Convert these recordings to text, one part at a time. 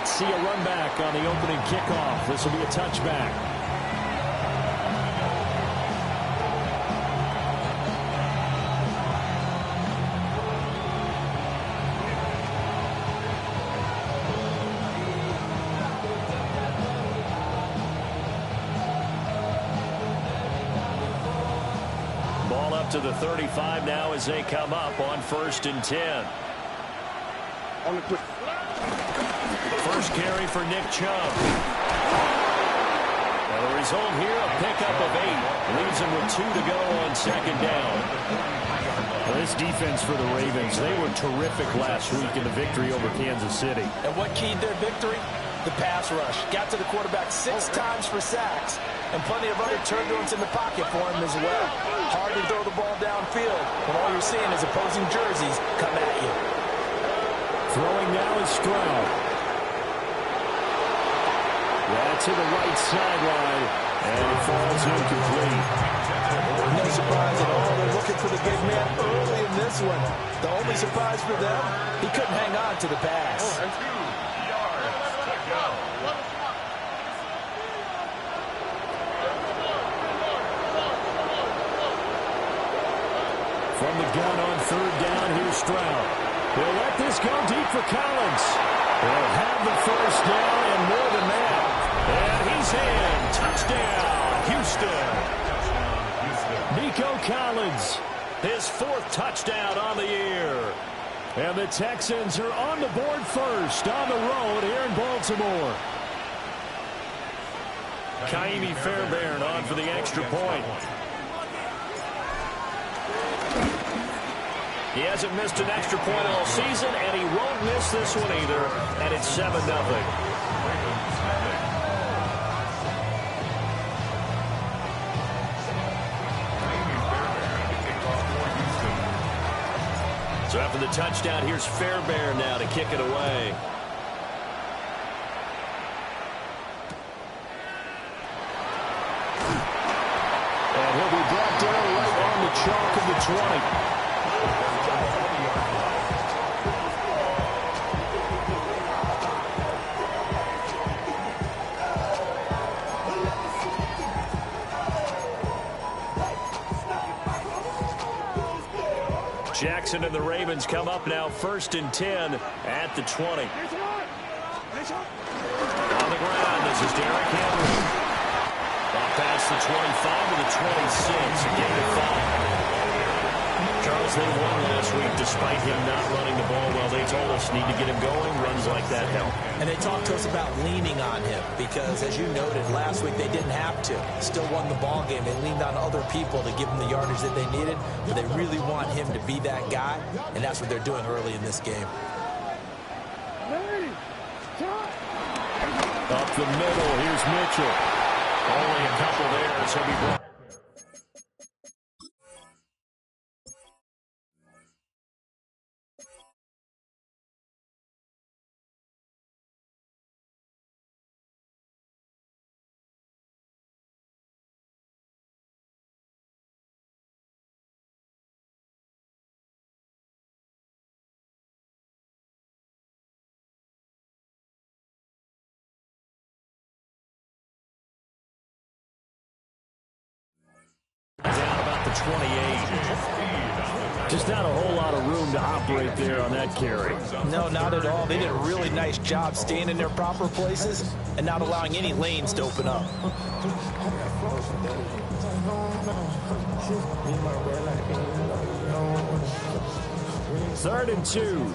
not see a run back on the opening kickoff. This will be a touchback. Ball up to the 35 now as they come up on 1st and 10. First carry for Nick Chubb. Now the result here, a pickup of 8. Leaves him with 2 to go on 2nd down. Well, this defense for the Ravens, they were terrific last week in the victory over Kansas City. And what keyed their victory? The pass rush. Got to the quarterback 6 times for sacks, and plenty of other turbulence in the pocket for him as well. Hard to throw the ball downfield when all you're seeing is opposing jerseys come at you. Throwing now is Stroud. To the right sideline, and it falls incomplete. No surprise at all. They're looking for the big man early in this one. The only surprise for them, he couldn't hang on to the pass. From the gun on 3rd down, here's Stroud. They'll let this go deep for Collins. They'll have the 1st down and more than that. And he's in. Touchdown, Houston. Nico Collins, his 4th touchdown on the year. And the Texans are on the board first on the road here in Baltimore. Kaimi Fairbairn on for the extra point. He hasn't missed an extra point all season, and he won't miss this one either. And it's 7-0. So after the touchdown, here's Fairbairn now to kick it away. And he'll be brought down right on the chalk of the 20. Jackson and the Ravens come up now 1st and 10 at the 20. On the ground, this is Derrick Henry. Off past the 25 to the 26. Gain of 5. Charles, they won last week despite him not running the ball well. They told us need to get him going. Runs like that help. And they talked to us about leaning on him because, as you noted, last week they didn't have to. Still won the ball game. They leaned on other people to give them the yardage that they needed, but they really want him to be that guy, and that's what they're doing early in this game. Up the middle, here's Mitchell. Only a couple there as he'll be brought. Down about the 28. Just not a whole lot of room to operate there on that carry. No, not at all. They did a really nice job staying in their proper places and not allowing any lanes to open up. 3rd and 2.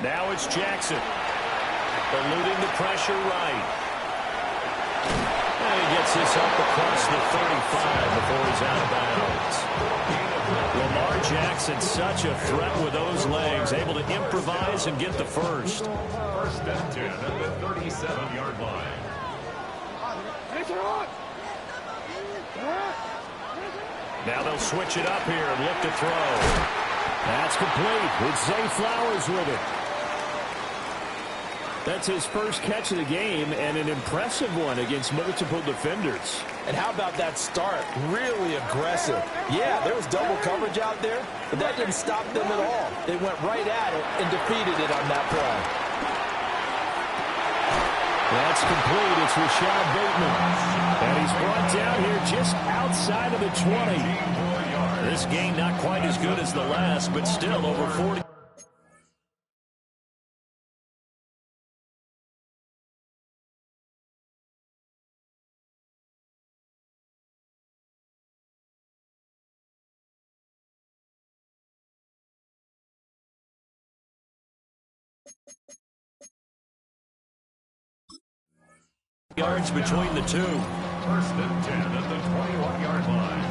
Now it's Jackson. Eluding the pressure right. And he gets this up across the 35 before he's out of bounds. Lamar Jackson, such a threat with those legs, able to improvise and get the first. 1st and 10 at the 37-yard line. Now they'll switch it up here and look to throw. That's complete. It's Zay Flowers with it. That's his first catch of the game, and an impressive one against multiple defenders. And how about that start? Really aggressive. Yeah, there was double coverage out there, but that didn't stop them at all. They went right at it and defeated it on that play. That's complete. It's Rashad Bateman. And he's brought down here just outside of the 20. This game not quite as good as the last, but still over 40. Yards between the two. First and 10 at the 21-yard line.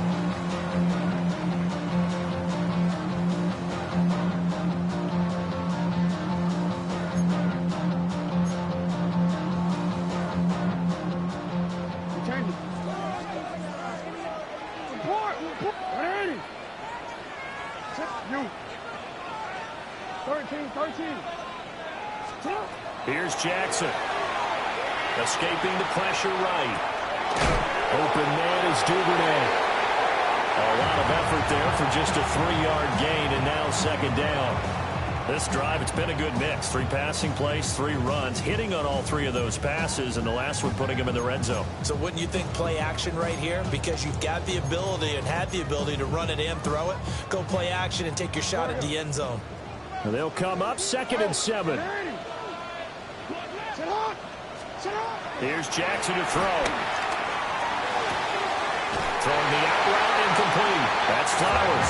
Here's Jackson. Escaping the pressure right. Open man is Duvernay. A lot of effort there for just a 3-yard gain, and now second down. This drive, it's been a good mix. 3 passing plays, 3 runs, hitting on all 3 of those passes, and the last one putting him in the red zone. So wouldn't you think play action right here? Because you've got the ability and had the ability to run it in, throw it, go play action, and take your shot at the end zone. And they'll come up 2nd and 7. Here's Jackson to throw. Throwing the out route incomplete. That's Flowers.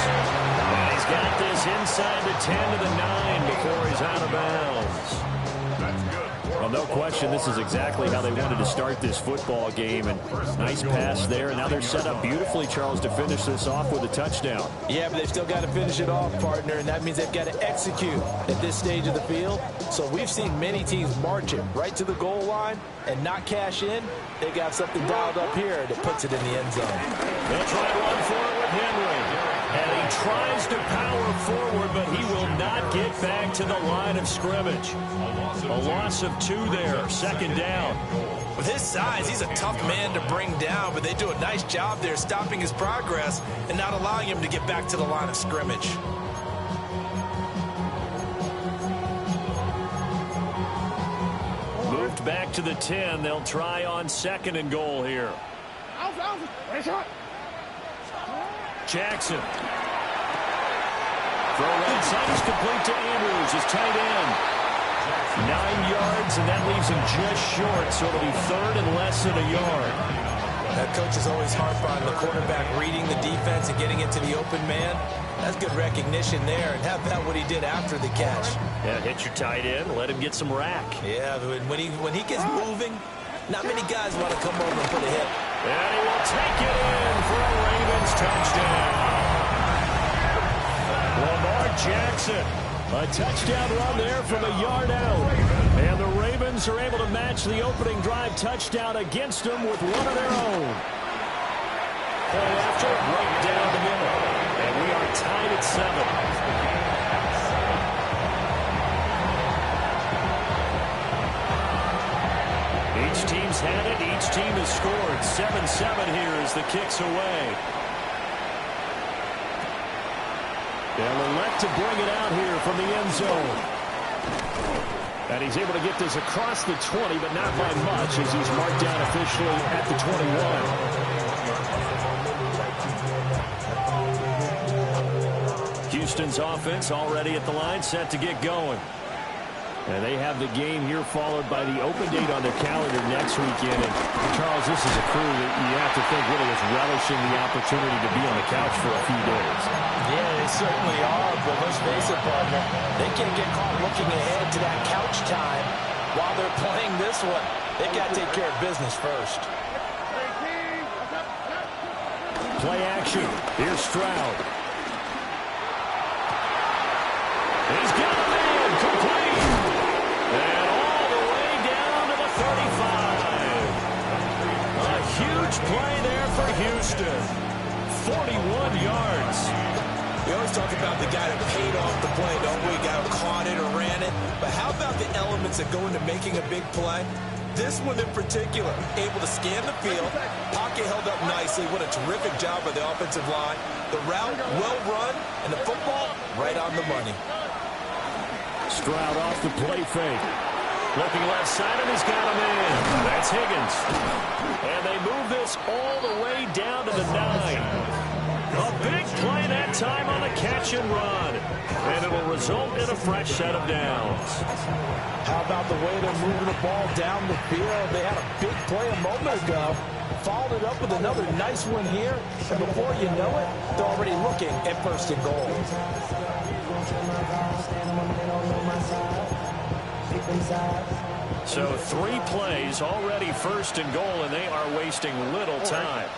And he's got this inside the 10 to the 9 before he's out of bounds. Well, no question, this is exactly how they wanted to start this football game. And nice pass there. And now they're set up beautifully, Charles, to finish this off with a touchdown. Yeah, but they've still got to finish it off, partner, and that means they've got to execute at this stage of the field. So we've seen many teams march it right to the goal line and not cash in. They got something dialed up here that puts it in the end zone. They'll try to run for it with Henry. And he tries to power forward, but he will not get back to the line of scrimmage. A loss of 2 there, 2nd down. With his size, he's a tough man to bring down, but they do a nice job there stopping his progress and not allowing him to get back to the line of scrimmage. Moved back to the 10. They'll try on 2nd and goal here. Jackson. Throw right side is complete to Andrews, his tight end. 9 yards, and that leaves him just short, so it'll be 3rd and less than a yard. That coach is always hard on the quarterback reading the defense and getting into the open man. That's good recognition there, and how about what he did after the catch? Yeah, hit your tight end, let him get some rack. Yeah, when he gets moving, not many guys want to come over and put a hit. And he will take it in for a Ravens touchdown. Lamar Jackson, a touchdown run there from a yard out. And the Ravens are able to match the opening drive touchdown against them with one of their own. Play after, right down the middle. And we are tied at 7. Each team's had it. Each team has scored. 7-7 here as the kick's away. They'll elect to bring it out here from the end zone. And he's able to get this across the 20, but not by much as he's marked down officially at the 21. Houston's offense already at the line, set to get going. And they have the game here followed by the open date on their calendar next weekend. And Charles, this is a crew that you have to think really is relishing the opportunity to be on the couch for a few days. Yeah, they certainly are, but let's face it, partner. They can't get caught looking ahead to that couch time while they're playing this one. They got to take care of business first. Play action. Here's Stroud. He's got a man complete. And all the way down to the 35. A huge play there for Houston. 41 yards. We always talk about the guy that paid off the play, don't we? The guy who caught it or ran it. But how about the elements that go into making a big play? this one in particular, able to scan the field, pocket held up nicely. What a terrific job by the offensive line. The route, well run, and the football, right on the money. Stroud off the play fake. Looking left side, and he's got him in. That's Higgins. And they move this all the way down to the 9. A big play that time on the catch and run. And it will result in a fresh set of downs. How about the way they're moving the ball down the field? They had a big play a moment ago. Followed it up with another nice one here. And before you know it, they're already looking at first and goal. So 3 plays already first and goal, and they are wasting little time.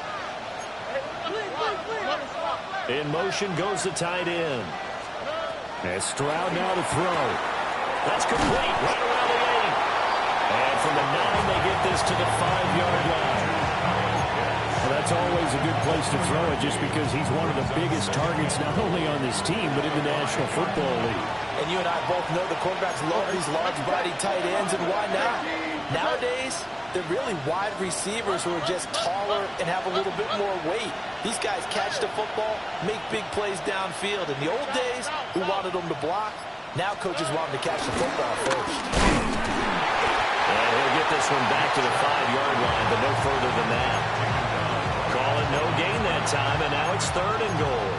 In motion goes the tight end. And Stroud now to throw. That's complete right around the 8. And from the 9, they get this to the 5-yard line. Well, that's always a good place to throw it just because he's one of the biggest targets not only on this team but in the National Football League. And you and I both know the quarterbacks love these large body tight ends, and why not? Nowadays, they're really wide receivers who are just taller and have a little bit more weight. These guys catch the football, make big plays downfield. In the old days, we wanted them to block. Now coaches want them to catch the football first. And he'll get this one back to the 5-yard line, but no further than that. Call it no gain that time, and now it's 3rd and goal.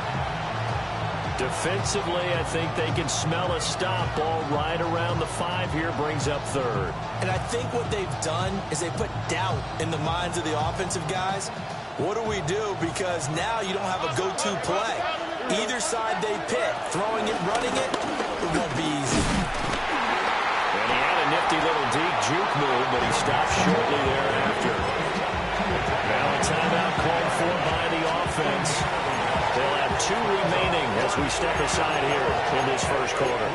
Defensively, I think they can smell a stop. Ball right around the 5 here, brings up 3rd. And I think what they've done is they put doubt in the minds of the offensive guys. What do we do? Because now you don't have a go-to play. Either side they pick, throwing it, running it, it won't be easy. And he had a nifty little deep juke move, but he stopped shortly thereafter. Now a timeout called for by the offense. They'll have 2 remaining as we step aside here in this first quarter.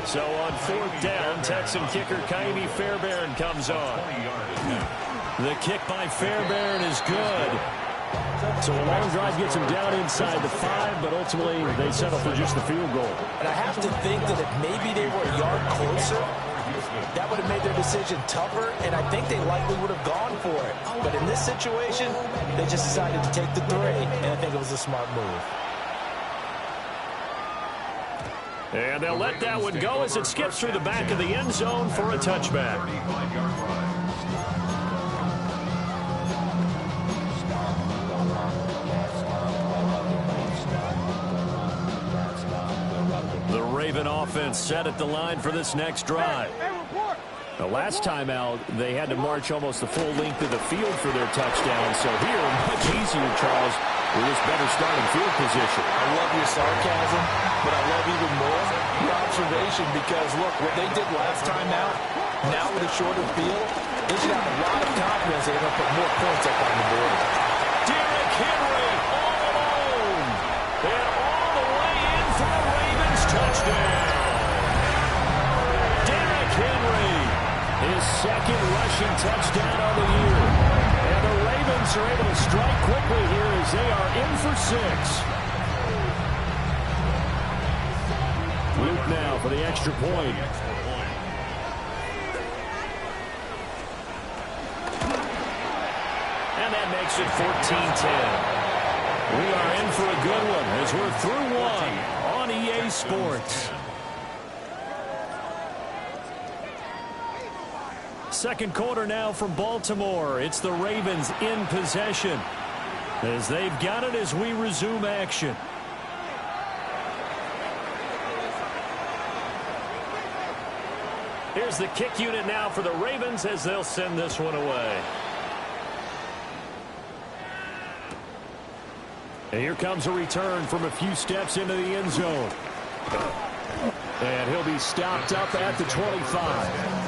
So on 4th down, Texan kicker Kaimi Fairbairn comes on. The kick by Fairbairn is good. So a long drive gets him down inside the 5, but ultimately they settle for just the field goal. And I have to think that if maybe they were a yard closer, that would have made their decision tougher, and I think they likely would have gone for it. But in this situation, they just decided to take the 3, and I think it was a smart move. And they'll let that one go as it skips through the back of the end zone for a touchback. The Raven offense set at the line for this next drive. The last time out, they had to march almost the full length of the field for their touchdown. So here, much easier, Charles, with this better starting field position. I love your sarcasm, but I love even more your observation because, look, what they did last time out, now with a shorter field, they should have a lot of confidence they're going to put more points up on the board. Derrick Henry all alone. And all the way in for the Ravens touchdown. Derrick Henry, his 2nd rushing touchdown of the year. And the Ravens are able to strike quickly here as they are in for 6. Luke now for the extra point. And that makes it 14-10. We are in for a good one as we're through 1 on EA Sports. Second quarter now from Baltimore. It's the Ravens in possession as they've got it as we resume action. Here's the kick unit now for the Ravens as they'll send this one away. And here comes a return from a few steps into the end zone. And he'll be stopped up at the 25.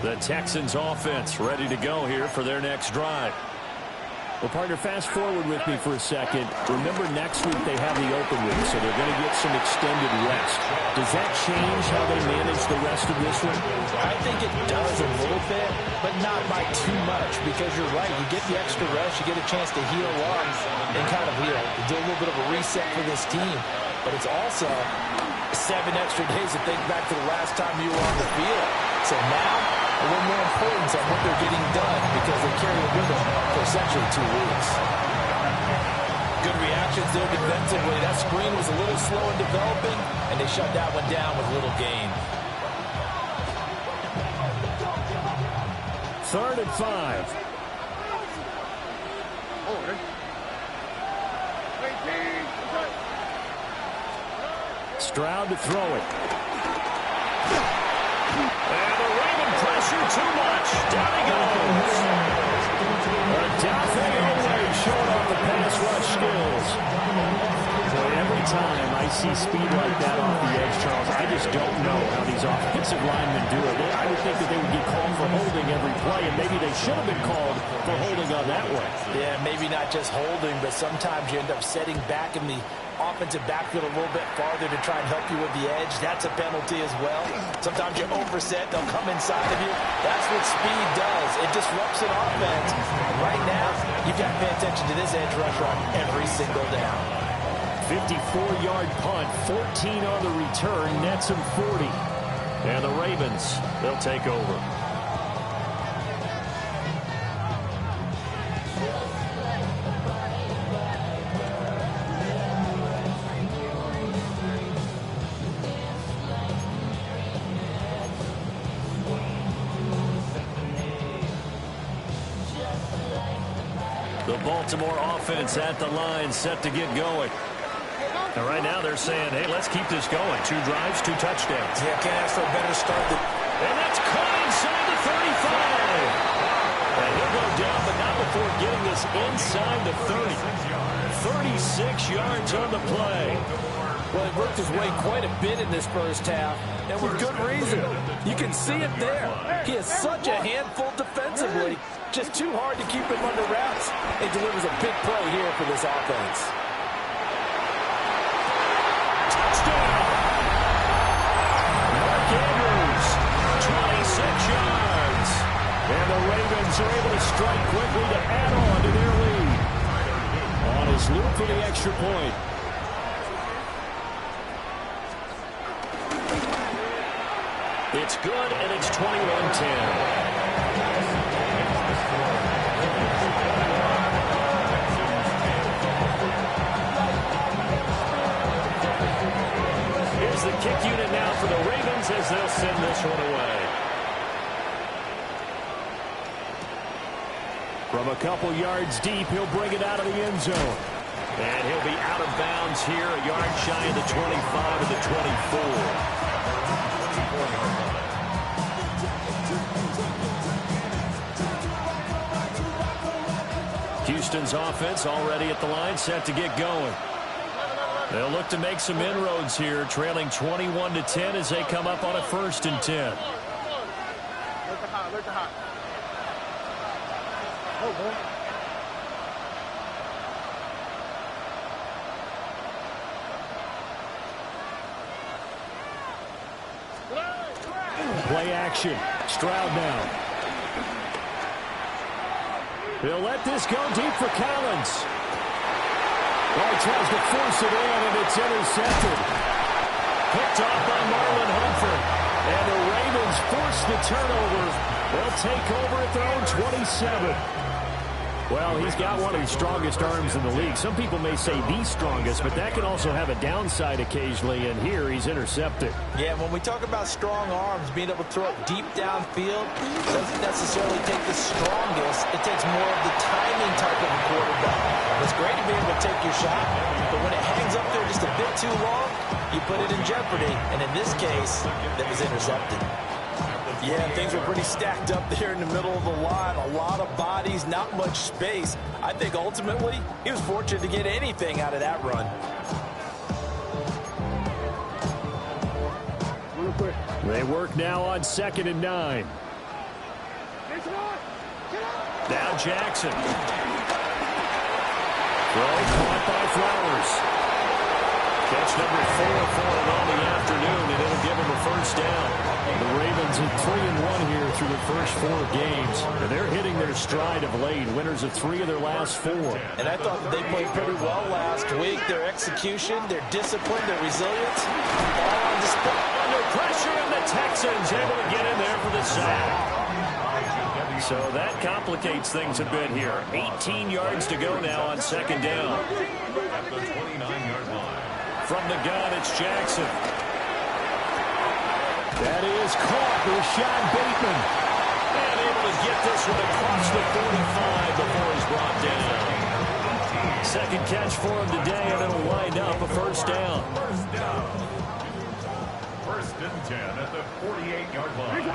The Texans offense ready to go here for their next drive. Well, partner, fast forward with me for a second. Remember, next week they have the open week, so they're going to get some extended rest. Does that change how they manage the rest of this one? I think it does a little bit, but not by too much, because you're right. You get the extra rest, you get a chance to heal up and kind of do a little bit of a reset for this team. But it's also 7 extra days to think back to the last time you were on the field. So now, a little more importance on what they're getting done because they carry it with them for essentially 2 weeks. Good reactions there defensively. That screen was a little slow in developing, and they shut that one down with little gain. 3rd and 5. Stroud to throw it. And the Raven pressure too much. Down he goes. Adolfo showing off the pass rush skills. Boy, every time I see speed like that off the edge, Charles, I just don't know how these offensive linemen do it. I would think that they would get called for holding every play, and maybe they should have been called for holding on that way. Yeah, maybe not just holding, but sometimes you end up setting back in the offensive backfield a little bit farther to try and help you with the edge. That's a penalty as well. Sometimes you overset, they'll come inside of you. That's what speed does. It disrupts an offense. And right now, you've got to pay attention to this edge rusher on every single down. 54-yard punt, 14 on the return, nets him 40. And the Ravens, they'll take over. The Baltimore offense at the line, set to get going. And right now they're saying, hey, let's keep this going. 2 drives, 2 touchdowns. Yeah, can't ask for a better start. And that's caught inside the 35. And he'll go down, but not before getting this inside the 30. 36 yards on the play. Well, he worked his way quite a bit in this first half, and with good reason. You can see it there. He is such a handful defensively. Just too hard to keep him under wraps. It delivers a big play here for this offense. Touchdown! Mark Andrews, 26 yards. And the Ravens are able to strike quickly to add on to their lead. On his loop for the extra point. It's good, and it's 21-10. Here's the kick unit now for the Ravens as they'll send this one away. From a couple yards deep, he'll bring it out of the end zone. And he'll be out of bounds here, a yard shy of the 25 of the 24. Houston's offense already at the line, set to get going. They'll look to make some inroads here, trailing 21-10 as they come up on a 1st and 10. Play action. Stroud now. He'll let this go deep for Collins. Well, he tries to force it in, and it's intercepted. Picked off by Marlon Humphrey. And the Ravens force the turnover. They'll take over at their own 27. Well, he's got one of the strongest arms in the league. Some people may say the strongest, but that can also have a downside occasionally, and here he's intercepted. Yeah, when we talk about strong arms, being able to throw it deep downfield doesn't necessarily take the strongest. It takes more of the timing type of a quarterback. It's great to be able to take your shot, but when it hangs up there just a bit too long, you put it in jeopardy, and in this case, it was intercepted. Yeah, things were pretty stacked up there in the middle of the line. A lot of bodies, not much space. I think ultimately he was fortunate to get anything out of that run. They work now on 2nd and 9. Now Jackson. Throw caught by Flowers. Catch number 4 for him on the afternoon, and it'll give him a first down. The Ravens are 3-1 here through the first 4 games. And they're hitting their stride of late, winners of 3 of their last 4. And I thought that they played pretty well last week. Their execution, their discipline, their resilience, all on display. Under pressure, and the Texans able to get in there for the sack. So that complicates things a bit here. 18 yards to go now on second down. At the 29-yard line. From the gun, it's Jackson. That is caught with Sean Bateman. And able to get this one across the 45 before he's brought down. Second catch for him today, and it'll wind up a first down. First and 10 at the 48-yard line.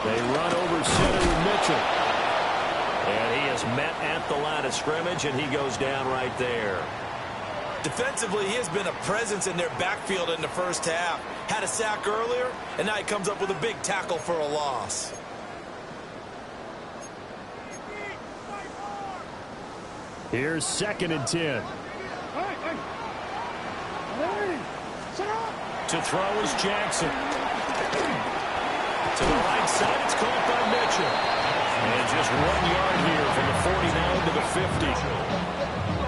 They run over center with Mitchell. And he is met at the line of scrimmage, and he goes down right there. Defensively, he has been a presence in their backfield in the first half. Had a sack earlier, and now he comes up with a big tackle for a loss. Here's second and 10. To throw is Jackson. To the right side, it's caught by Mitchell. And just 1 yard here from the 49 to the 50.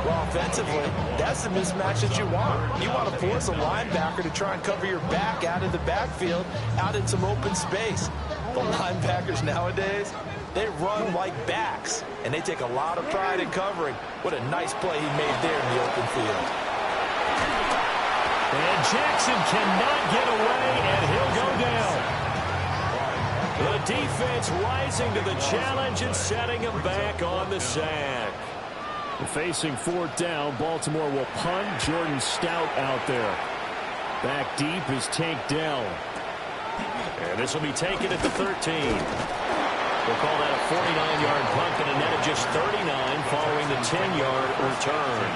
Well, offensively, that's the mismatch that you want. You want to force a linebacker to try and cover your back out of the backfield, out in some open space. The linebackers nowadays, they run like backs, and they take a lot of pride in covering. What a nice play he made there in the open field. And Jackson cannot get away, and he'll go down. The defense rising to the challenge and setting him back on the sack. Facing fourth down, Baltimore will punt. Jordan Stout out there. Back deep is Tank Dell. And this will be taken at the 13. We'll call that a 49-yard punt and a net of just 39 following the 10-yard return.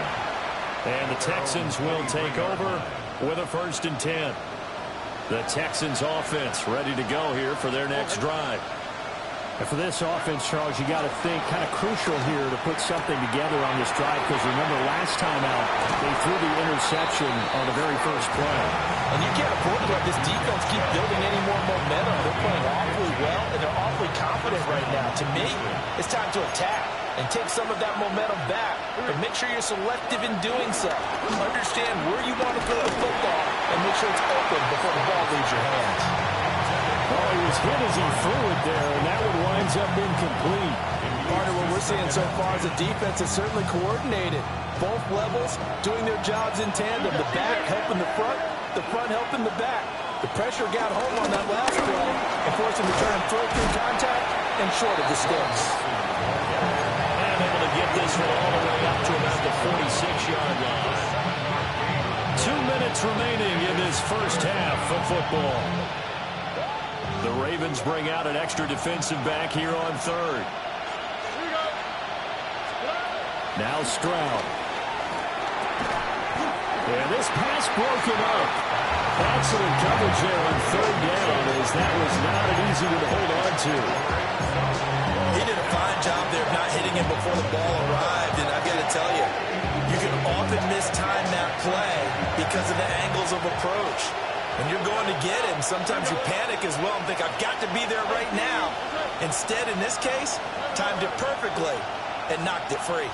And the Texans will take over with a first and 10. The Texans offense ready to go here for their next drive. And for this offense, Charles, you got to think kind of crucial here to put something together on this drive, because remember last time out, they threw the interception on the very first play. And you can't afford to let this defense keep building any more momentum. They're playing awfully well, and they're awfully confident right now. To me, it's time to attack and take some of that momentum back. But make sure you're selective in doing so. Understand where you want to throw the football and make sure it's open before the ball leaves your hands. Oh, he was hit as he threw it there, and that one winds up incomplete. Partner, what we're seeing so far is the defense is certainly coordinated. Both levels doing their jobs in tandem. The back helping the front helping the back. The pressure got home on that last play and forced him to try and throw through contact and short of the sticks. And able to get this one all the way up to about the 46-yard line. 2 minutes remaining in this first half of football. The Ravens bring out an extra defensive back here on third. Now Stroud. And this pass broken up. Excellent coverage there on third down, as that was not an easy one to hold on to. He did a fine job there of not hitting him before the ball arrived, and I've got to tell you, you can often mistime that play because of the angles of approach. When you're going to get him, sometimes you panic as well and think, I've got to be there right now. Instead, in this case, timed it perfectly and knocked it free.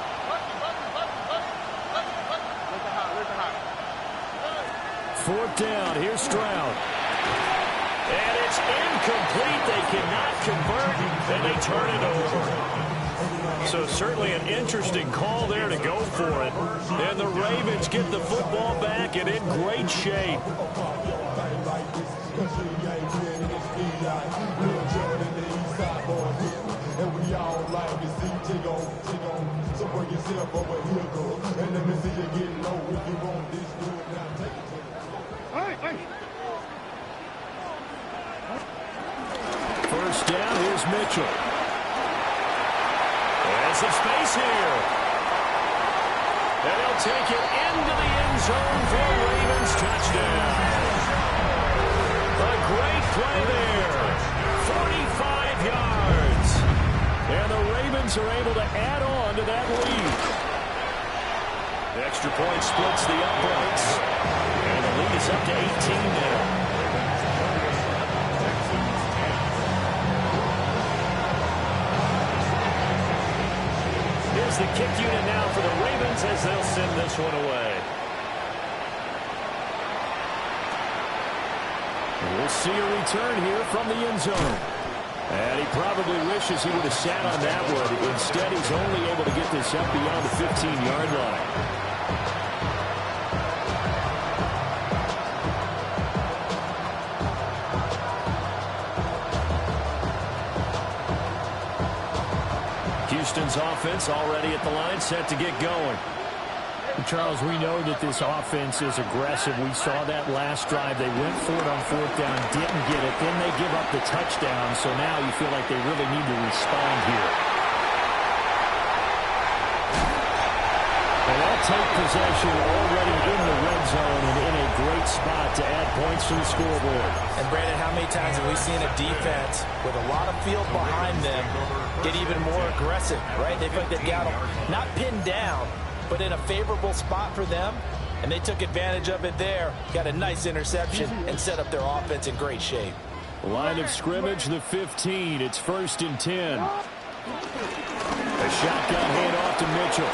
Fourth down, here's Stroud. And it's incomplete. They cannot convert, and they turn it over. So certainly an interesting call there to go for it. And the Ravens get the football back and in great shape. First down, here's Mitchell. There's some space here. And they'll take it into the end zone for a Ravens touchdown. A great play there. 45 yards. And the Ravens are able to add on to that lead. Extra point splits the uprights. And the lead is up to 18 now. Here's the kick unit now for the Ravens as they'll send this one away. We'll see a return here from the end zone. And he probably wishes he would have sat on that one. Instead, he's only able to get this up beyond the 15-yard line. Houston's offense already at the line, set to get going. Charles, we know that this offense is aggressive. We saw that last drive. They went for it on fourth down, didn't get it. Then they give up the touchdown, so now you feel like they really need to respond here. And they'll take possession already in the red zone and in a great spot to add points to the scoreboard. And, Brandon, how many times have we seen a defense with a lot of field behind them get even more aggressive, right? They feel like they've got them not pinned down, but in a favorable spot for them, and they took advantage of it there. Got a nice interception and set up their offense in great shape. Line of scrimmage, the 15. It's 1st and 10. A shotgun handoff to Mitchell.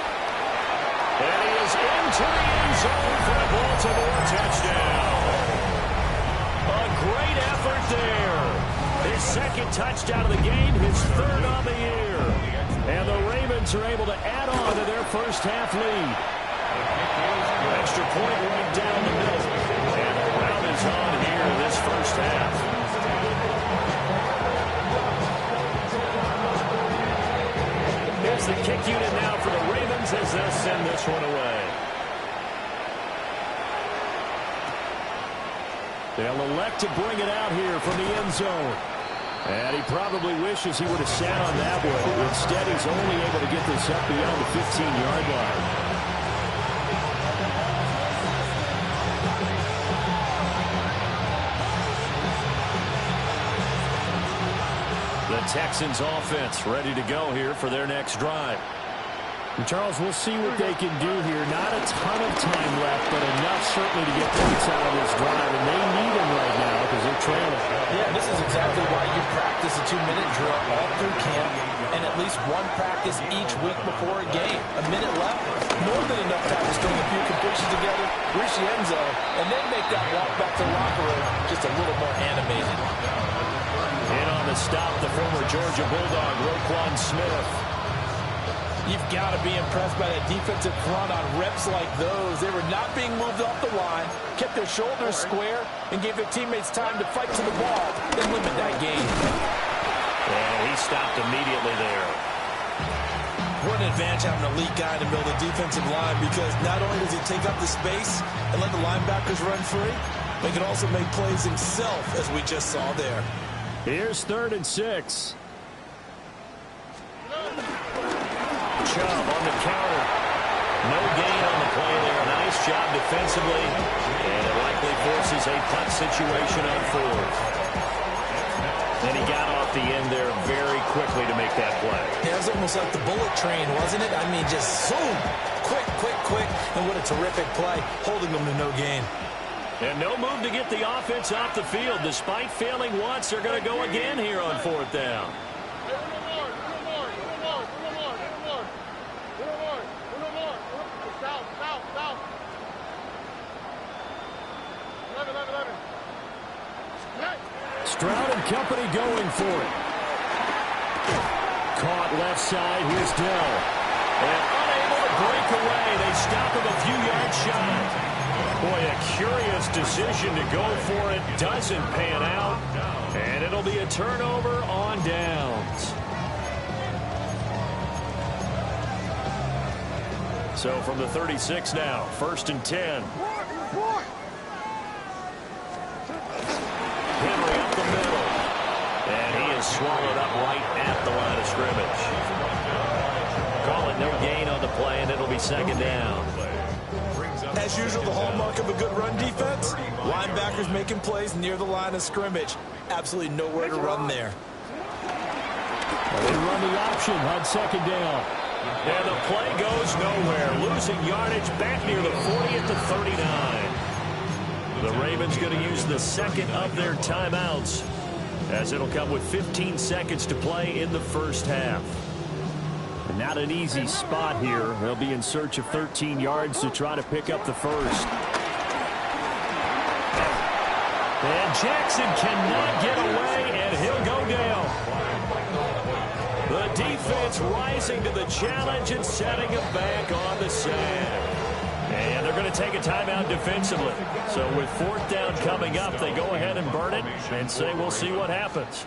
And he is into the end zone for a Baltimore touchdown. A great effort there. His second touchdown of the game, his 3rd on the year. And the Ravens are able to add on to their first half lead. Extra point right down the middle. And the round is on here this first half. Here's the kick unit now for the Ravens as they'll send this one away. They'll elect to bring it out here from the end zone. And he probably wishes he would have sat on that one. Instead, he's only able to get this up beyond the 15-yard line. The Texans offense ready to go here for their next drive. And Charles, we'll see what they can do here. Not a ton of time left, but enough certainly to get points out of this drive. And they need them right now because they're trailing. Yeah, this is exactly why you practice a 2-minute drill all through camp and at least one practice each week before a game. A minute left, more than enough time to string a few completions together, reach the end zone, and then make that walk back to the locker room just a little more animated. In on the stop, the former Georgia Bulldog, Roquan Smith. You've got to be impressed by that defensive front on reps like those. They were not being moved off the line, kept their shoulders square, and gave their teammates time to fight to the ball and limit that gain. And he stopped immediately there. What an advantage having an elite guy in the middle of the defensive line, because not only does he take up the space and let the linebackers run free, but he can also make plays himself, as we just saw there. Here's 3rd and 6. Chubb on the counter. No gain on the play there. Nice job defensively. And it likely forces a punt situation on 4th. And he got off the end there very quickly to make that play. Yeah, it was almost like the bullet train, wasn't it? I mean, just zoom. Quick, quick, quick. And what a terrific play, holding them to no gain. And no move to get the offense off the field. Despite failing once, they're going to go again here on 4th down. Stroud and company going for it. Caught left side. Here's Dell. And unable to break away. They stop him a few yards shy. Boy, a curious decision to go for it. Doesn't pan out. And it'll be a turnover on downs. So from the 36 now, 1st and 10. Henry up the middle. And he is swallowed up right at the line of scrimmage. Call it no gain on the play, and it'll be 2nd down. As usual, the hallmark of a good run defense, linebackers making plays near the line of scrimmage. Absolutely nowhere to run there. They run the option on 2nd down. And the play goes nowhere. Losing yardage back near the 40 at the 39. The Ravens going to use the second of their timeouts, as it'll come with 15 seconds to play in the first half. And not an easy spot here. They'll be in search of 13 yards to try to pick up the first. And Jackson cannot get away, and he'll go down. The defense rising to the challenge and setting him back on the sack. And they're going to take a timeout defensively. So with fourth down coming up, they go ahead and burn it and say we'll see what happens.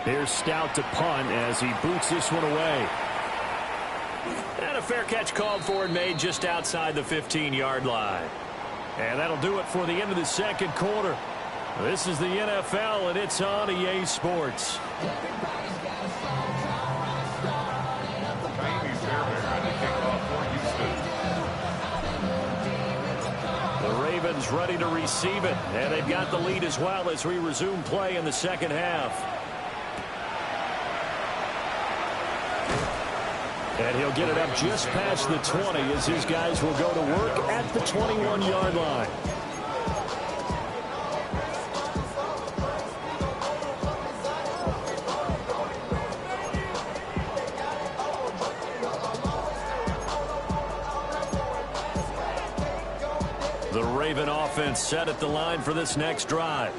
Here's Stout to punt as he boots this one away. And a fair catch called for and made just outside the 15-yard line. And that'll do it for the end of the second quarter. This is the NFL, and it's on EA Sports. The Ravens ready to receive it, and they've got the lead as well as we resume play in the second half. And he'll get it up just past the 20 as his guys will go to work at the 21-yard line. The Raven offense set at the line for this next drive.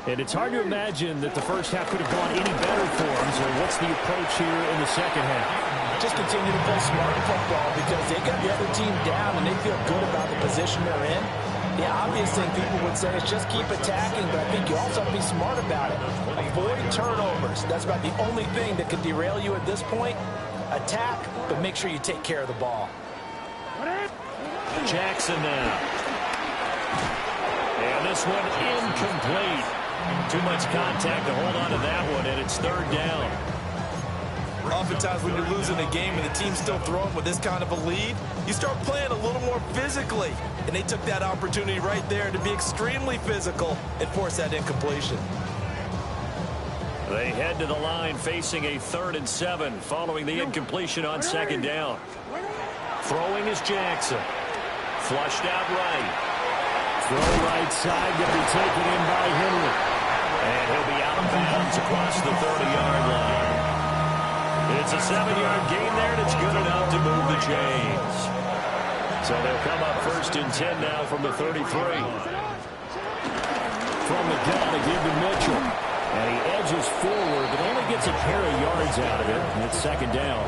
And it's hard to imagine that the first half could have gone any better for them. So what's the approach here in the second half? Just continue to play smart football because they got the other team down and they feel good about the position they're in. The obvious thing people would say is just keep attacking, but I think you also have to be smart about it. Avoid turnovers. That's about the only thing that can derail you at this point. Attack, but make sure you take care of the ball. Jackson now. And this one incomplete. Too much contact to hold on to that one, and it's third down. Oftentimes when you're losing a game and the team's still throwing with this kind of a lead, you start playing a little more physically. And they took that opportunity right there to be extremely physical and force that incompletion. They head to the line facing a 3rd and 7 following the incompletion on second down. Throwing is Jackson. Flushed out right. Throw right side, going to be taken in by Henry. And he'll be out of bounds across the 30-yard line. It's a 7-yard gain there, and it's good enough to move the chains. So they'll come up 1st and 10 now from the 33. From the gun to give to Mitchell. And he edges forward, but only gets a pair of yards out of it. And it's second down.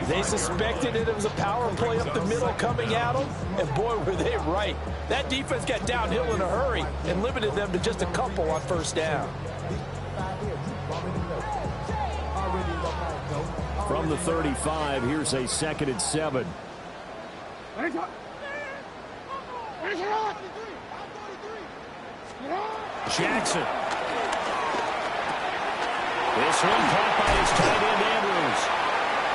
They suspected that it was a power play up the middle coming at them, and boy, were they right. That defense got downhill in a hurry and limited them to just a couple on first down. From the 35, here's a 2nd and 7. Jackson. This one caught by his tight end, Andrews.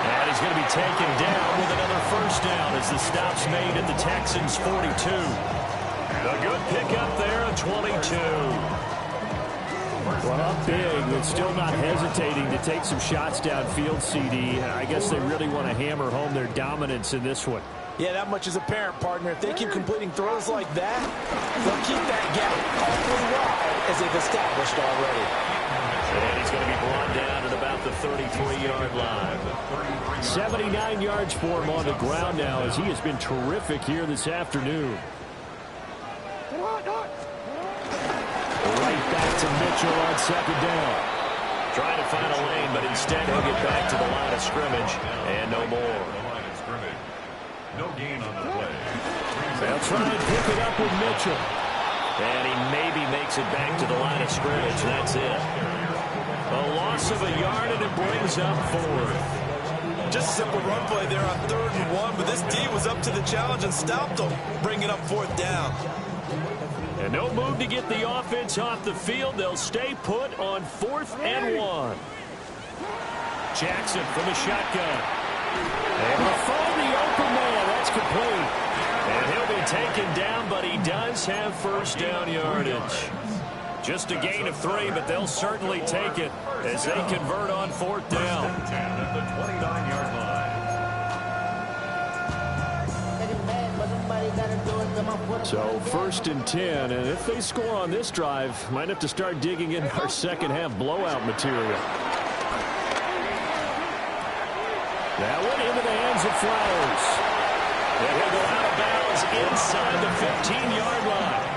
And he's going to be taken down with another first down as the stop's made at the Texans' 42. A good pickup there at 22. Well, up big, but still not hesitating to take some shots downfield, CD. I guess they really want to hammer home their dominance in this one. Yeah, that much is apparent, partner. If they keep completing throws like that, they'll keep that gap awfully wide as they've established already. And he's going to be brought down at about the 33-yard line. 79 yards for him on the ground now as he has been terrific here this afternoon. Right back to Mitchell on second down. Trying to find a lane, but instead he'll get back to the line of scrimmage and no more. No gain on the play. They'll try and pick it up with Mitchell. And he maybe makes it back to the line of scrimmage. That's it. A loss of a yard, and it brings up 4th. Just a simple run play there on 3rd and 1, but this D was up to the challenge and stopped them, bringing up 4th down. And no move to get the offense off the field. They'll stay put on 4th and 1. Jackson from the shotgun. And they'll find the open man. That's complete. And he'll be taken down, but he does have first down yardage. Just a gain of 3, but they'll certainly take it as they convert on 4th down. 10 at the 29-yard line. So 1st and 10, and if they score on this drive, might have to start digging in our second half blowout material. That went into the hands of Flowers. And he'll go out of bounds inside the 15-yard line.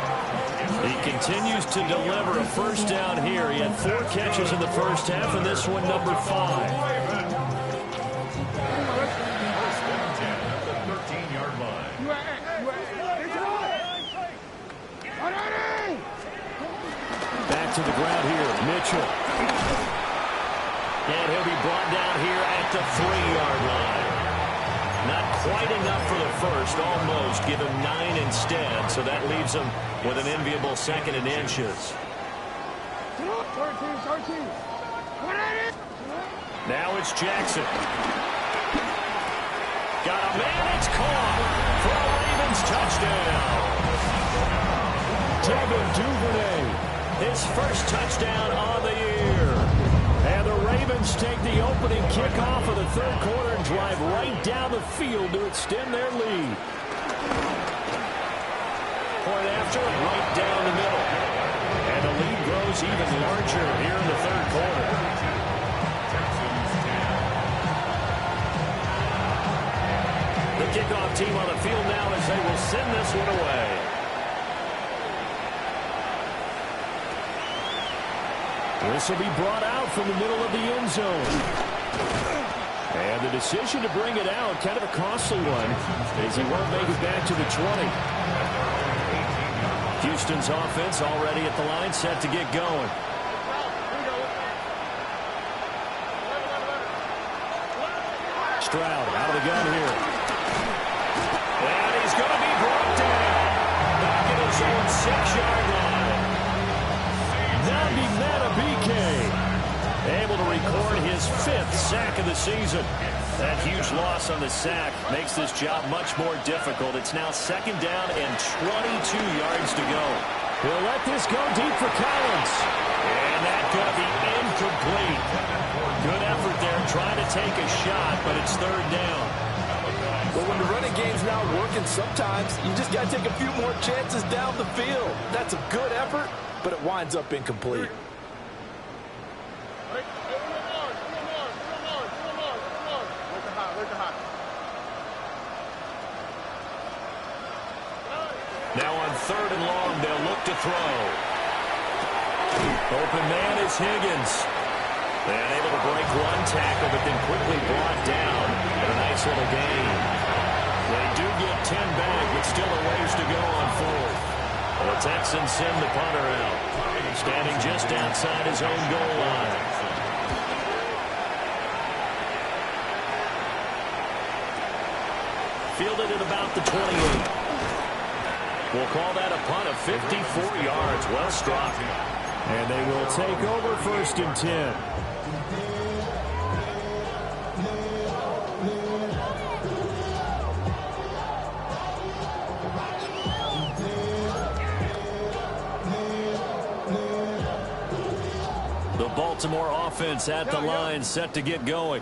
He continues to deliver a 1st down here. He had 4 catches in the first half, and this one number 5. 1st and 10 at the 13-yard line. Back to the ground here, Mitchell. And he'll be brought down here at the 3-yard line. Not quite enough for the first, almost. Give him 9 instead, so that leaves him with an enviable 2nd and inches. Now it's Jackson. Got a man, it's caught for a Ravens touchdown. Devin Duvernay. His first touchdown on the year. And the Ravens take the opening kickoff of the 3rd quarter and drive right down the field to extend their lead. Point after, right down the middle. And the lead grows even larger here in the 3rd quarter. The kickoff team on the field now as they will send this one away. This will be brought out from the middle of the end zone. And the decision to bring it out, kind of a costly one, as he won't make it back to the 20. Houston's offense already at the line, set to get going. Stroud out of the gun here. And he's going to be brought down. Back at his own 6-yard line. Nnamdi Madubuike Able to record his 5th sack of the season. That huge loss on the sack makes this job much more difficult. It's now 2nd down and 22 yards to go. He'll let this go deep for Collins. And that going to be incomplete. Good effort there trying to take a shot, but it's 3rd down. But when the running game's not working, sometimes you just got to take a few more chances down the field. That's a good effort, but it winds up incomplete. Now on 3rd and long, they'll look to throw. Open man is Higgins. And able to break 1 tackle, but then quickly brought down at a nice little gain. They do get 10 back, but still a ways to go on 4th. The Texans send the punter out. Standing just outside his own goal line. Fielded at about the 28. We'll call that a punt of 54 yards. Well struck. And they will take over 1st and 10. The Baltimore offense at the line, set to get going.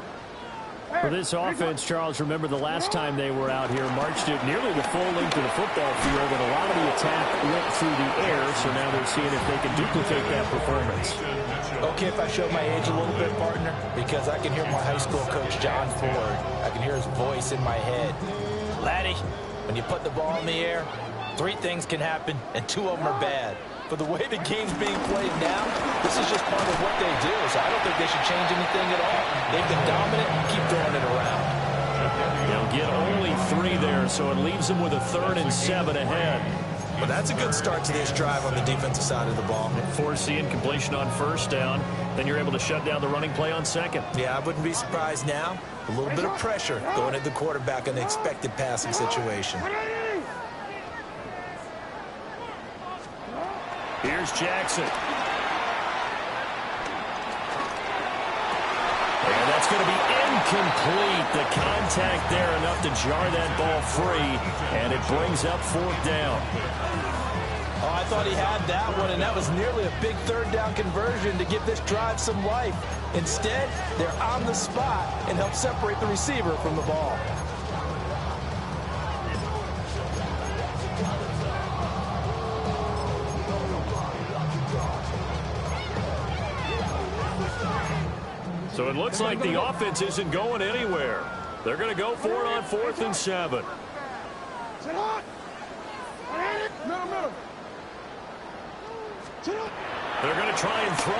For this offense, Charles, remember the last time they were out here, marched it nearly the full length of the football field, and a lot of the attack went through the air, so now they're seeing if they can duplicate that performance. Okay, if I show my age a little bit, partner, because I can hear my high school coach, John Ford. I can hear his voice in my head. Laddie, when you put the ball in the air, 3 things can happen, and 2 of them are bad. But the way the game's being played now, this is just part of what they do. So I don't think they should change anything at all. They've been dominant. Keep throwing it around. They'll get only 3 there, so it leaves them with a 3rd and 7 ahead. Well, that's a good start to this drive on the defensive side of the ball. Force the incompletion on 1st down. Then you're able to shut down the running play on 2nd. Yeah, I wouldn't be surprised now. A little bit of pressure going at the quarterback in the expected passing situation. Here's Jackson. And that's going to be incomplete. The contact there enough to jar that ball free, and it brings up 4th down. Oh, I thought he had that one, and that was nearly a big third down conversion to give this drive some life. Instead, they're on the spot and help separate the receiver from the ball. So it looks like the offense isn't going anywhere. They're going to go for it on 4th and 7. They're going to try and throw.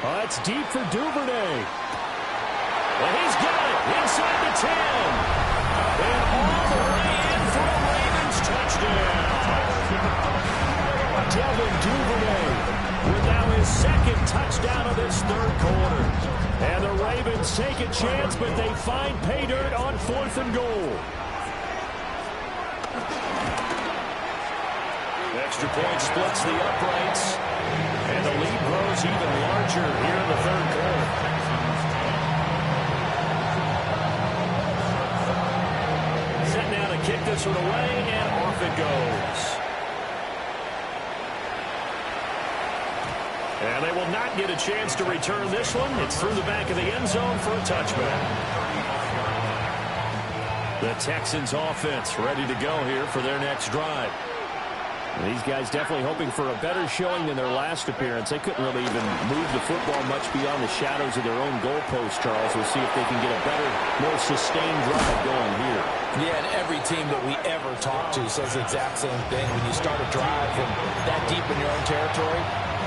Oh, that's deep for Duvernay. Well, he's got it inside the 10. And all the way in for a Ravens touchdown. Devin Duvernay with now his 2nd touchdown of this 3rd quarter. And the Ravens take a chance, but they find pay dirt on 4th and goal. Extra point splits the uprights. And the lead grows even larger here in the 3rd quarter. Set now to kick this one away, and off it goes. And they will not get a chance to return this one. It's through the back of the end zone for a touchback. The Texans offense ready to go here for their next drive. These guys definitely hoping for a better showing than their last appearance. They couldn't really even move the football much beyond the shadows of their own goalpost, Charles. We'll see if they can get a better, more sustained drive going here. Yeah, and every team that we ever talk to says the exact same thing. When you start a drive from that deep in your own territory,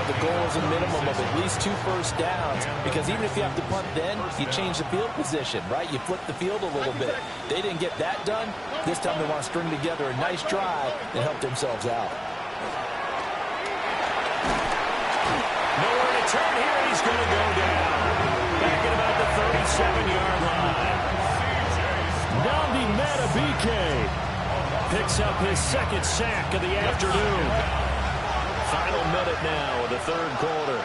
the goal is a minimum of at least 2 first downs, because even if you have to punt then, you change the field position, right? You flip the field a little bit. They didn't get that done. This time they want to string together a nice drive and help themselves out. Nowhere to turn here. He's going to go down. Back at about the 37-yard line. Namdi Matabike picks up his 2nd sack of the afternoon. Final minute now of the 3rd quarter.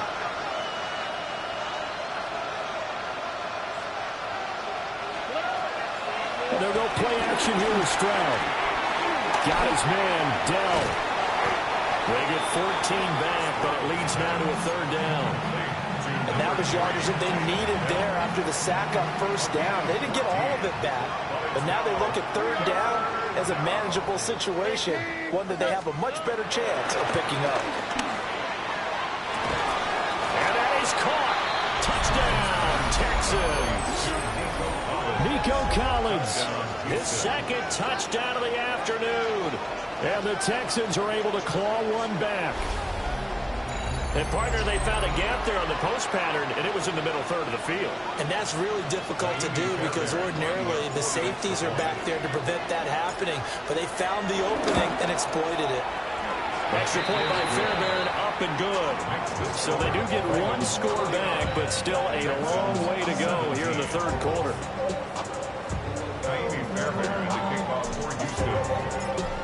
They'll go play action here with Stroud. Got his man, Dell. They get 14 back, but it leads now to a 3rd down. And that was yardage that they needed there after the sack on 1st down. They didn't get all of it back, but now they look at 3rd down as a manageable situation, one that they have a much better chance of picking up. And that is caught. Touchdown, Texans. Nico Collins, his 2nd touchdown of the afternoon. And the Texans are able to claw one back. And, partner, they found a gap there on the post pattern, and it was in the middle 3rd of the field. And that's really difficult to do because ordinarily the safeties are back there to prevent that happening. But they found the opening and exploited it. Extra point by Fairbairn, up and good. So they do get 1 score back, but still a long way to go here in the 3rd quarter.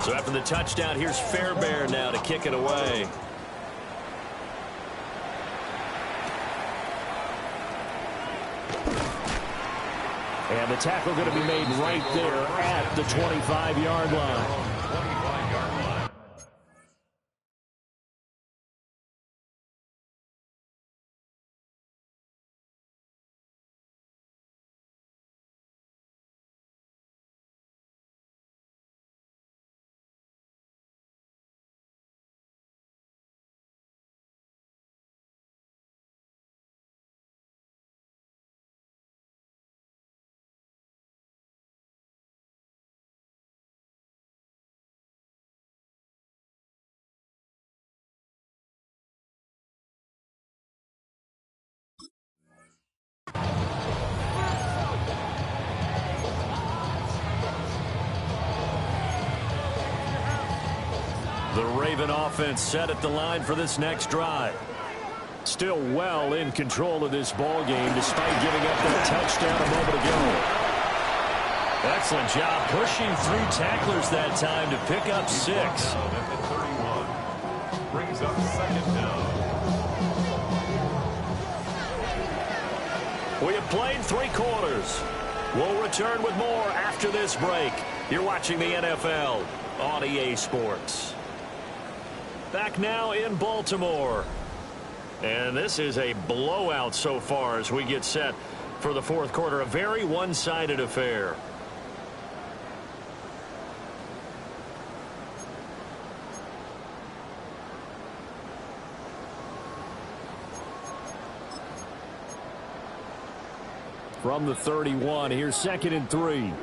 So after the touchdown, here's Fairbairn now to kick it away. And the tackle going to be made right there at the 25-yard line. The Raven offense set at the line for this next drive. Still well in control of this ball game despite giving up that touchdown a moment ago. Excellent job pushing through tacklers that time to pick up 6. Brings up 2nd down. We have played 3 quarters. We'll return with more after this break. You're watching the NFL on EA Sports. Back now in Baltimore. And this is a blowout so far as we get set for the fourth quarter. A very one-sided affair. From the 31, here's 2nd and 3.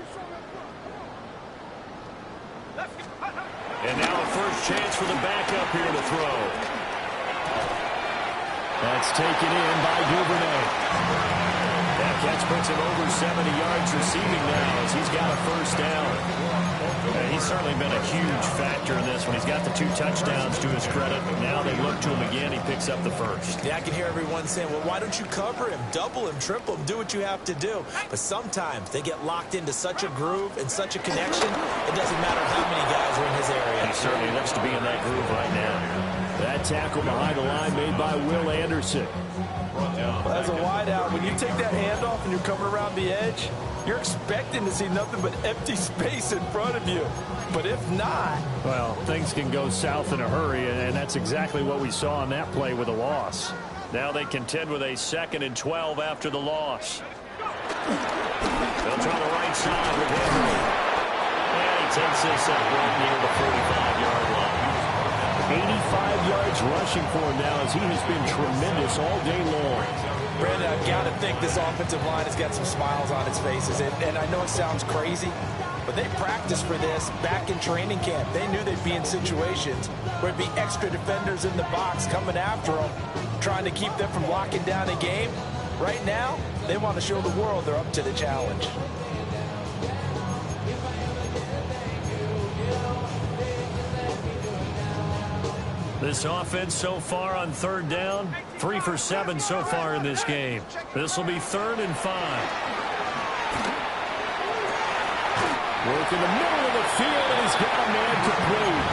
And now a first chance for the backup here to throw. That's taken in by Duvernay. That catch puts him over 70 yards receiving now as he's got a first down. He's certainly been a huge factor in this one. He's got the 2 touchdowns to his credit. Now they look to him again. He picks up the first. Yeah, I can hear everyone saying, well, why don't you cover him, double him, triple him, do what you have to do. But sometimes they get locked into such a groove and such a connection, it doesn't matter how many guys are in his area. He certainly looks to be in that groove right now. That tackle behind the line made by Will Anderson. Well, as a wideout, when you take that handoff and you're coming around the edge, you're expecting to see nothing but empty space in front of you. But if not... Well, things can go south in a hurry, and that's exactly what we saw on that play with a loss. Now they contend with a 2nd and 12 after the loss. They'll try the right side with Henry. And he takes this up right near the 45-yard line. 85 yards rushing for him now as he has been tremendous all day long. Brandon, I've got to think this offensive line has got some smiles on its faces. And I know it sounds crazy, but they practiced for this back in training camp. They knew they'd be in situations where it'd be extra defenders in the box coming after them, trying to keep them from locking down a game. Right now, they want to show the world they're up to the challenge. This offense so far on 3rd down, 3 for 7 so far in this game. This will be 3rd and 5. Work in the middle of the field, and he's got a man complete.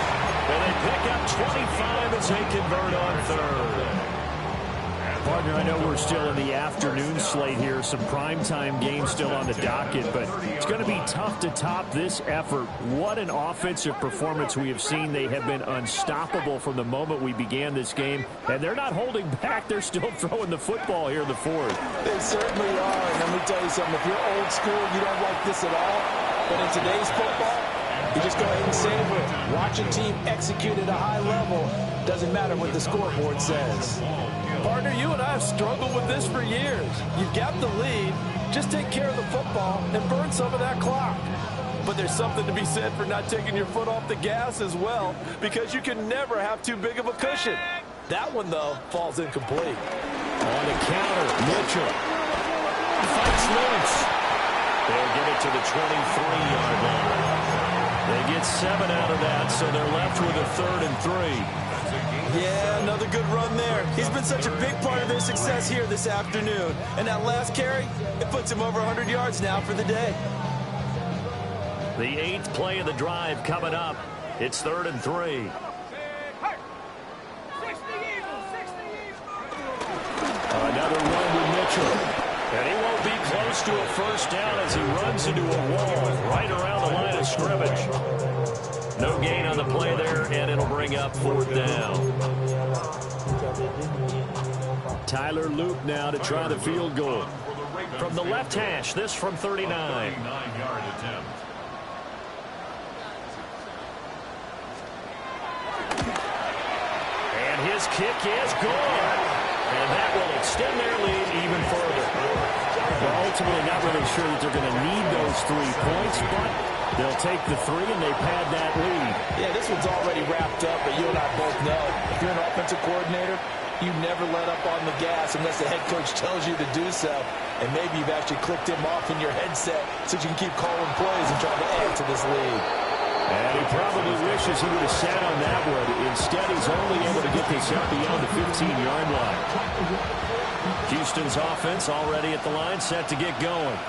And they pick up 25 as they convert on 3rd. Partner, I know we're still in the afternoon slate here, some primetime games still on the docket, but it's going to be tough to top this effort. What an offensive performance we have seen. They have been unstoppable from the moment we began this game, and they're not holding back. They're still throwing the football here in the 4th. They certainly are, and let me tell you something. If you're old school, you don't like this at all, but in today's football, you just go ahead and savor it. Watch a team execute at a high level. Doesn't matter what the scoreboard says. Partner, you and I have struggled with this for years. You've got the lead. Just take care of the football and burn some of that clock. But there's something to be said for not taking your foot off the gas as well, because you can never have too big of a cushion. That one, though, falls incomplete. On the counter, Mitchell Fights loose. They'll get it to the 23-yard line. They get 7 out of that, so they're left with a 3rd and 3. Yeah, another good run there. He's been such a big part of their success here this afternoon. And that last carry, it puts him over 100 yards now for the day. The 8th play of the drive coming up. It's 3rd and 3. Another run with Mitchell. And he won't be close to a first down as he runs into a wall right around the line of scrimmage. No gain on the play there, and it'll bring up 4th down. Tyler Luke now to try the field goal. From the left hash, this from 39. 39-yard attempt. And his kick is good. And that will extend their lead even further. Well, ultimately, not really sure that they're going to need those 3 points, but they'll take the 3 and they pad that lead. Yeah, this one's already wrapped up, but you and I both know if you're an offensive coordinator, you never let up on the gas unless the head coach tells you to do so. And maybe you've actually clicked him off in your headset so you can keep calling plays and trying to add to this lead. And he probably wishes he would have sat on that one. Instead, he's only able to get this up beyond the 15-yard line. Houston's offense already at the line, set to get going.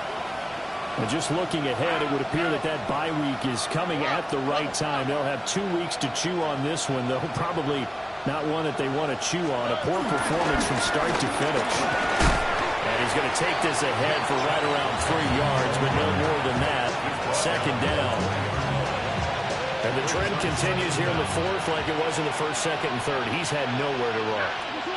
And just looking ahead, it would appear that that bye week is coming at the right time. They'll have 2 weeks to chew on this one, though probably not one that they want to chew on. A poor performance from start to finish. And he's going to take this ahead for right around 3 yards, but no more than that. 2nd down. And the trend continues here in the fourth like it was in the first, second, and third. He's had nowhere to run.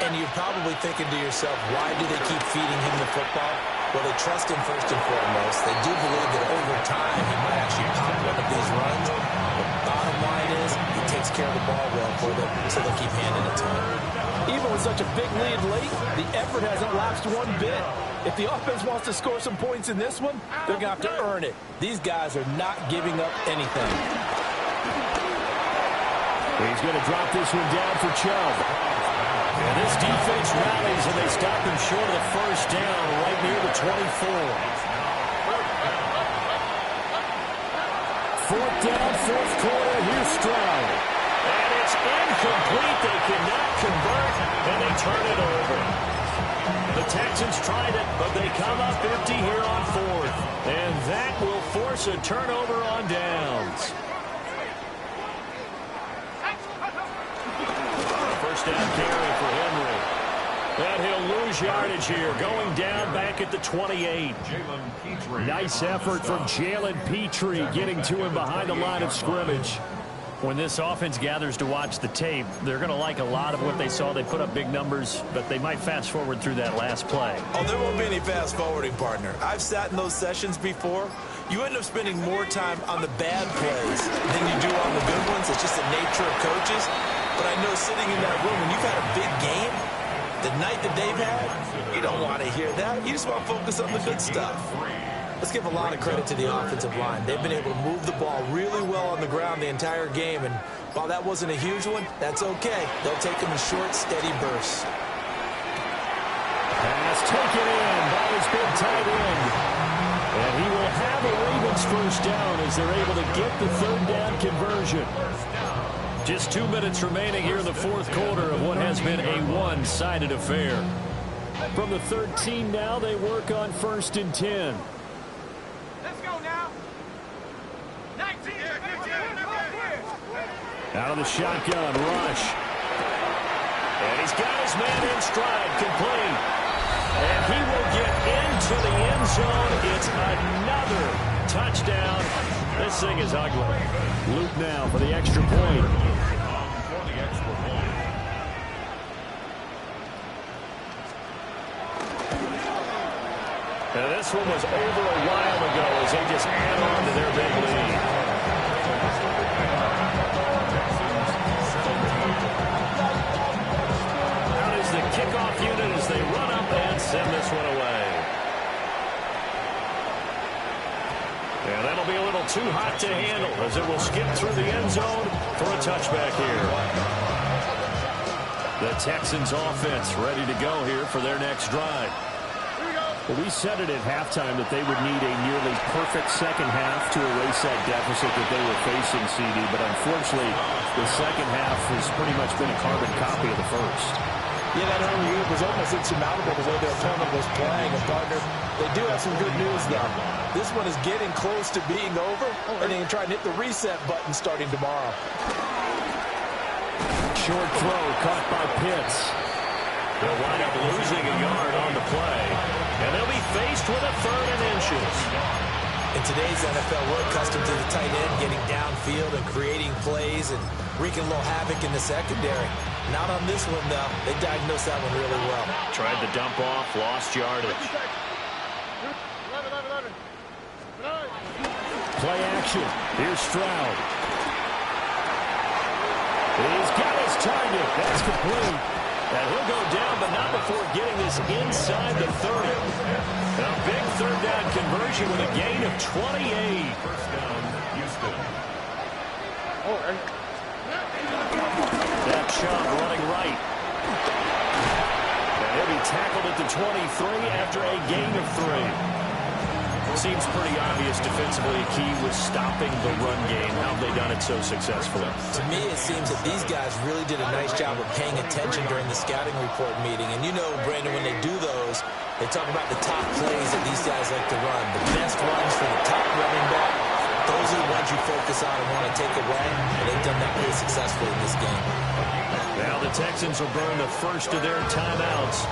And you're probably thinking to yourself, why do they keep feeding him the football? Well, they trust him first and foremost. They do believe that over time he might actually pop one of these runs. The bottom line is he takes care of the ball well for them, so they'll keep handing it to him. Even with such a big lead late, the effort hasn't lapsed one bit. If the offense wants to score some points in this one, they're going to have to earn it. These guys are not giving up anything. He's going to drop this one down for Chubb. And this defense rallies, and they stop him short of the first down right near the 24. Fourth down, fourth quarter. Here's Stroud. And it's incomplete. They cannot convert, and they turn it over. The Texans tried it, but they come up empty here on fourth. And that will force a turnover on downs. First down carry for Henry. And he'll lose yardage here, going down back at the 28. Nice effort from Jalen Petrie getting to him behind the line of scrimmage. When this offense gathers to watch the tape, they're going to like a lot of what they saw. They put up big numbers, but they might fast forward through that last play. Oh, there won't be any fast forwarding, partner. I've sat in those sessions before. You end up spending more time on the bad plays than you do on the good ones. It's just the nature of coaches. But I know sitting in that room, when you've had a big game, the night that they've had, you don't want to hear that. You just want to focus on the good stuff. Let's give a lot of credit to the offensive line. They've been able to move the ball really well on the ground the entire game, and while that wasn't a huge one, that's okay. They'll take them in short, steady bursts. Pass taken in by his big tight end. And he will have a Ravens first down as they're able to get the third down conversion. Just 2 minutes remaining here in the fourth quarter of what has been a one-sided affair. From the 13 now, they work on 1st and 10. Let's go now. 19. Out of the shotgun, rush. And he's got his man in stride, complete. And he will get into the end zone. It's another touchdown. This thing is ugly. Luke now for the extra point. And this one was over a while ago as they just add on to their big lead. Out is the kickoff unit as they run up and send this one away. And that'll be a little too hot to handle as it will skip through the end zone for a touchback here. The Texans offense ready to go here for their next drive. Well, we said it at halftime that they would need a nearly perfect second half to erase that deficit that they were facing, CD. But unfortunately, the second half has pretty much been a carbon copy of the first. Yeah, that early lead was almost insurmountable the way their opponent was playing. And, partner, they do have some good news, though. This one is getting close to being over, and they can try and hit the reset button starting tomorrow. Short throw caught by Pitts. They'll wind up losing a yard on the play, and they'll be faced with a 3rd and inches. In today's NFL, we're accustomed to the tight end getting downfield and creating plays and wreaking a little havoc in the secondary. Not on this one, though. They diagnosed that one really well. Tried to dump off, lost yardage. Play action. Here's Stroud. He's got his target. That's complete. And he'll go down, but not before getting this inside the 30. And a big third down conversion with a gain of 28. First down, Houston. That Chubb running right. And he'll be tackled at the 23 after a gain of 3. Seems pretty obvious defensively a key was stopping the run game. How have they done it so successfully? To me, it seems that these guys really did a nice job of paying attention during the scouting report meeting. And you know, Brandon, when they do those, they talk about the top plays that these guys like to run. The best runs for the top running back, those are the ones you focus on and want to take away. And they've done that pretty successfully in this game. Now the Texans will burn the first of their timeouts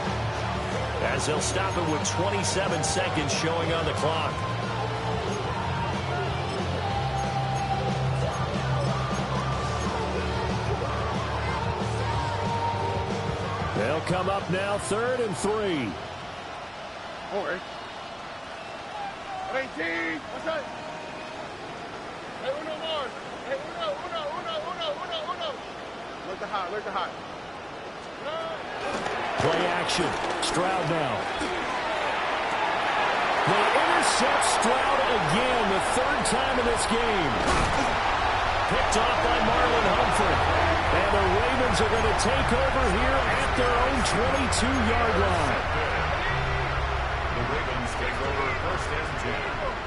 as they'll stop it with 27 seconds showing on the clock. They'll come up now 3rd and 3. Hey, 18. What's that? Hey, uno more. Hey, uno. Look the hot. Play action. Stroud now. They intercept Stroud again, the 3rd time in this game. Picked off by Marlon Humphrey. And the Ravens are going to take over here at their own 22-yard line. The Ravens take over 1st and 10.